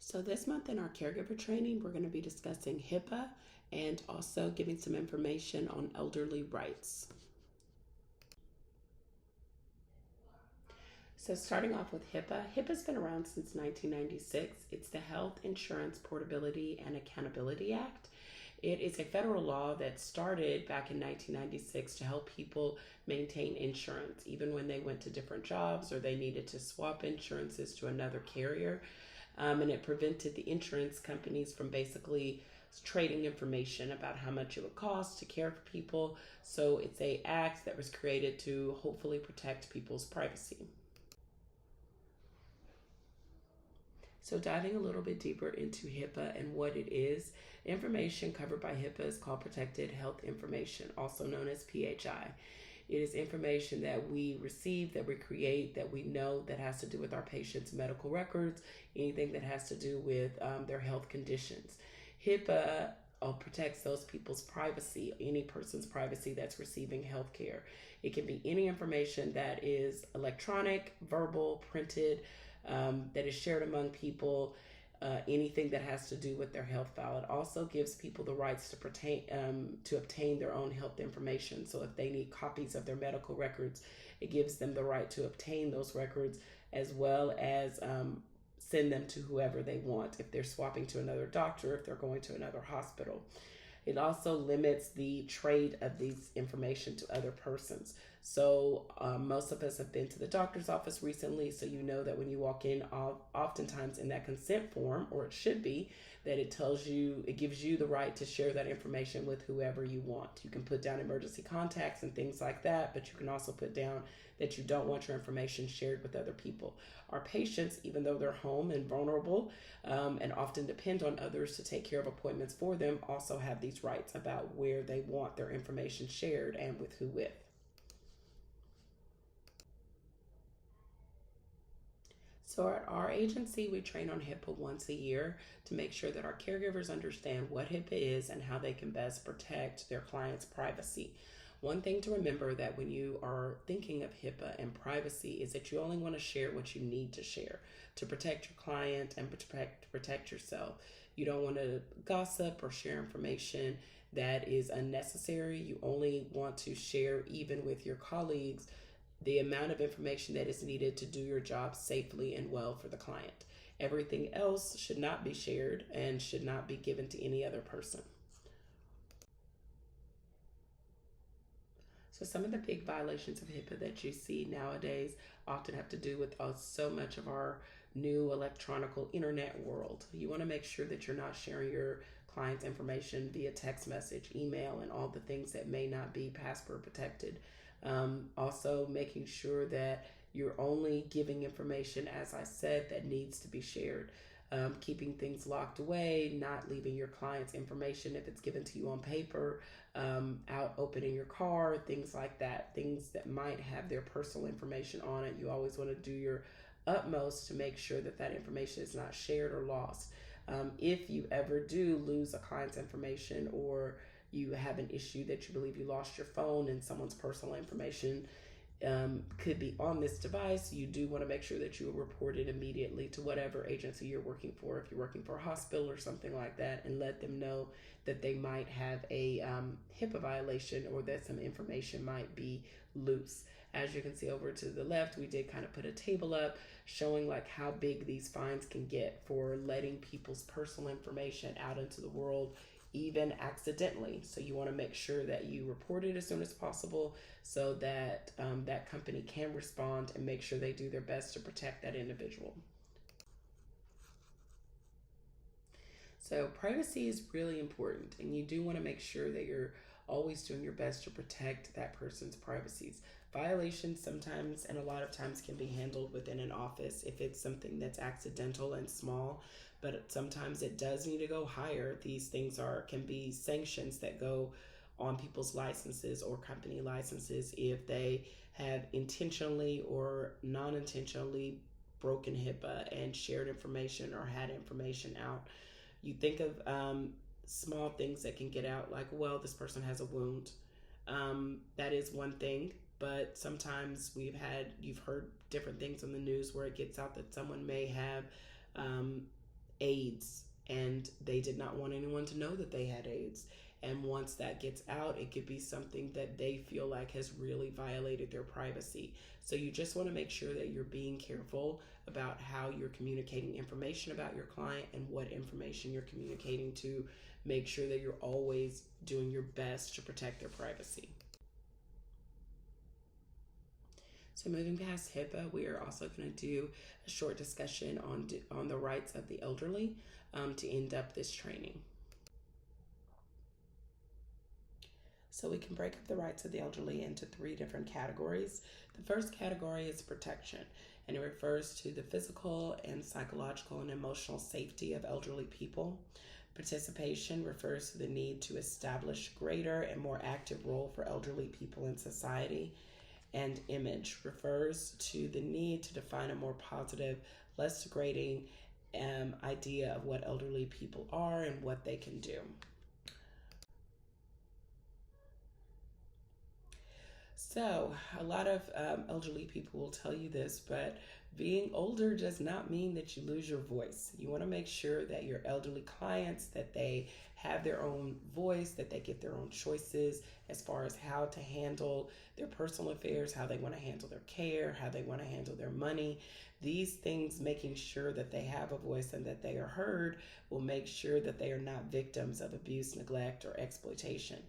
So this month in our caregiver training, we're going to be discussing HIPAA and also giving some information on elderly rights. So starting off with HIPAA, HIPAA's been around since 1996. It's the Health Insurance Portability and Accountability Act. It is a federal law that started back in 1996 to help people maintain insurance, even when they went to different jobs or they needed to swap insurances to another carrier. And it prevented the insurance companies from basically trading information about how much it would cost to care for people. So it's a act that was created to hopefully protect people's privacy. So diving a little bit deeper into HIPAA and what it is, information covered by HIPAA is called Protected Health Information, also known as PHI. It is information that we receive, that we create, that we know that has to do with our patients' medical records, anything that has to do with their health conditions. HIPAA protects those people's privacy, any person's privacy that's receiving health care. It can be any information that is electronic, verbal, printed, that is shared among people, anything that has to do with their health file. It also gives people the rights to obtain their own health information. So if they need copies of their medical records, it gives them the right to obtain those records, as well as send them to whoever they want if they're swapping to another doctor, if they're going to another hospital. It also limits the trade of these information to other persons. So most of us have been to the doctor's office recently, so you know that when you walk in, oftentimes in that consent form, or it should be, that it gives you the right to share that information with whoever you want. You can put down emergency contacts and things like that, but you can also put down that you don't want your information shared with other people. Our patients, even though they're home and vulnerable and often depend on others to take care of appointments for them, also have these rights about where they want their information shared and with who with. So at our agency, we train on HIPAA once a year to make sure that our caregivers understand what HIPAA is and how they can best protect their clients' privacy. One thing to remember that when you are thinking of HIPAA and privacy is that you only want to share what you need to share to protect your client and protect yourself. You don't want to gossip or share information that is unnecessary. You only want to share, even with your colleagues, the amount of information that is needed to do your job safely and well for the client. Everything else should not be shared and should not be given to any other person. So some of the big violations of HIPAA that you see nowadays often have to do with so much of our new electronic internet world. You want to make sure that you're not sharing your client's information via text message, email, and all the things that may not be password protected. Also making sure that you're only giving information, as I said, that needs to be shared. Keeping things locked away, not leaving your client's information if it's given to you on paper, out opening your car, things like that, things that might have their personal information on it. You always want to do your utmost to make sure that that information is not shared or lost. If you ever do lose a client's information, or you have an issue that you believe you lost your phone and someone's personal information could be on this device, you do want to make sure that you report it immediately to whatever agency you're working for. If you're working for a hospital or something like that, and let them know that they might have a HIPAA violation, or that some information might be loose. As you can see over to the left, we did kind of put a table up showing like how big these fines can get for letting people's personal information out into the world, even accidentally. So you want to make sure that you report it as soon as possible, so that that company can respond and make sure they do their best to protect that individual. So privacy is really important, and you do want to make sure that you're always doing your best to protect that person's privacies. Violations sometimes and a lot of times can be handled within an office if it's something that's accidental and small, but sometimes it does need to go higher. These things can be sanctions that go on people's licenses or company licenses if they have intentionally or non-intentionally broken HIPAA and shared information or had information out. You think of small things that can get out, like, well, this person has a wound. That is one thing, but sometimes you've heard different things on the news where it gets out that someone may have AIDS, and they did not want anyone to know that they had AIDS. And once that gets out, it could be something that they feel like has really violated their privacy. So you just want to make sure that you're being careful about how you're communicating information about your client and what information you're communicating to make sure that you're always doing your best to protect their privacy. So moving past HIPAA, we are also going to do a short discussion on the rights of the elderly to end up this training. So we can break up the rights of the elderly into 3 different categories. The first category is protection, and it refers to the physical and psychological and emotional safety of elderly people. Participation refers to the need to establish greater and more active role for elderly people in society. And image refers to the need to define a more positive, less degrading idea of what elderly people are and what they can do. So, a lot of elderly people will tell you this, but being older does not mean that you lose your voice. You want to make sure that your elderly clients, that they have their own voice, that they get their own choices as far as how to handle their personal affairs, how they want to handle their care, how they want to handle their money. These things, making sure that they have a voice and that they are heard, will make sure that they are not victims of abuse, neglect, or exploitation.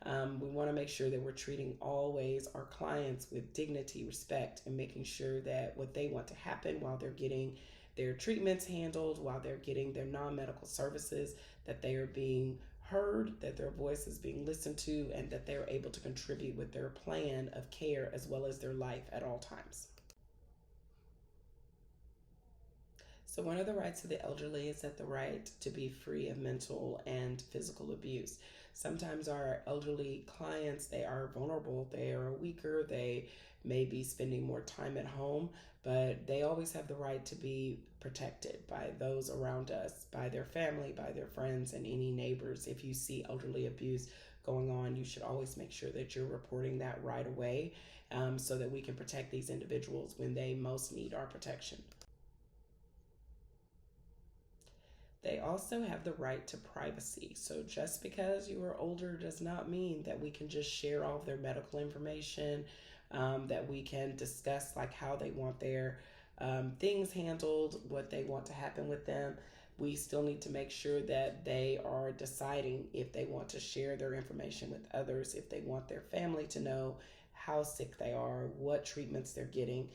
We want to make sure that we're treating always our clients with dignity, respect, and making sure that what they want to happen while they're getting their treatments handled, while they're getting their non-medical services, that they are being heard, that their voice is being listened to, and that they're able to contribute with their plan of care as well as their life at all times. So one of the rights of the elderly is that the right to be free of mental and physical abuse. Sometimes our elderly clients, they are vulnerable, they are weaker, they may be spending more time at home, but they always have the right to be protected by those around us, by their family, by their friends, and any neighbors. If you see elderly abuse going on, you should always make sure that you're reporting that right away so that we can protect these individuals when they most need our protection. They also have the right to privacy. So just because you are older does not mean that we can just share all of their medical information, that we can discuss like how they want their things handled, what they want to happen with them. We still need to make sure that they are deciding if they want to share their information with others, if they want their family to know how sick they are, what treatments they're getting.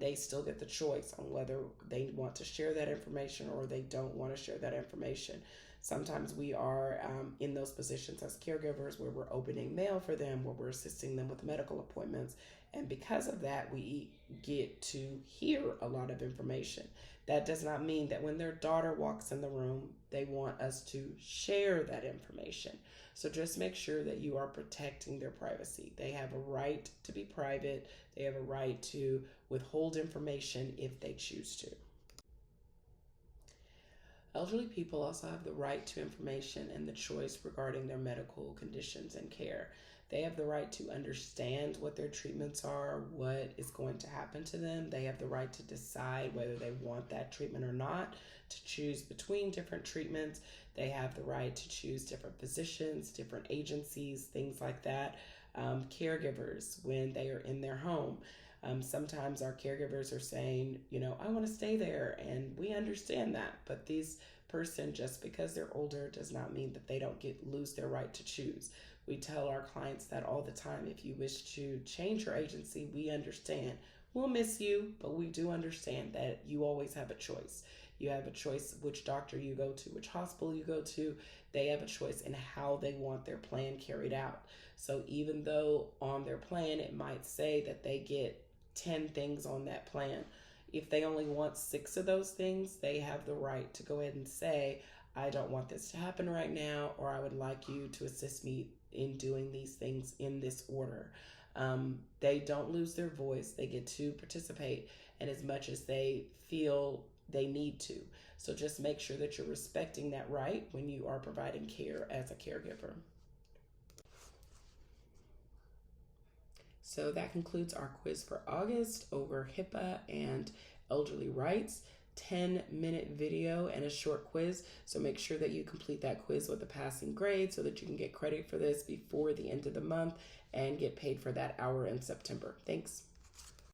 They still get the choice on whether they want to share that information or they don't want to share that information. Sometimes we are in those positions as caregivers where we're opening mail for them, where we're assisting them with medical appointments. And because of that, we get to hear a lot of information. That does not mean that when their daughter walks in the room, they want us to share that information. So just make sure that you are protecting their privacy. They have a right to be private. They have a right to withhold information if they choose to. Elderly people also have the right to information and the choice regarding their medical conditions and care. They have the right to understand what their treatments are, what is going to happen to them. They have the right to decide whether they want that treatment or not, to choose between different treatments. They have the right to choose different physicians, different agencies, things like that. Caregivers, when they are in their home. Sometimes our caregivers are saying, I want to stay there, and we understand that. But this person, just because they're older, does not mean that they don't lose their right to choose. We tell our clients that all the time. If you wish to change your agency, we understand. We'll miss you, but we do understand that you always have a choice. You have a choice which doctor you go to, which hospital you go to. They have a choice in how they want their plan carried out. So even though on their plan it might say that they get 10 things on that plan, if they only want 6 of those things, they have the right to go ahead and say, I don't want this to happen right now, or I would like you to assist me in doing these things in this order. They don't lose their voice. They get to participate and as much as they feel they need to. So just make sure that you're respecting that right when you are providing care as a caregiver. So that concludes our quiz for August over HIPAA and elderly rights. 10-minute video and a short quiz. So make sure that you complete that quiz with a passing grade so that you can get credit for this before the end of the month and get paid for that hour in September. Thanks.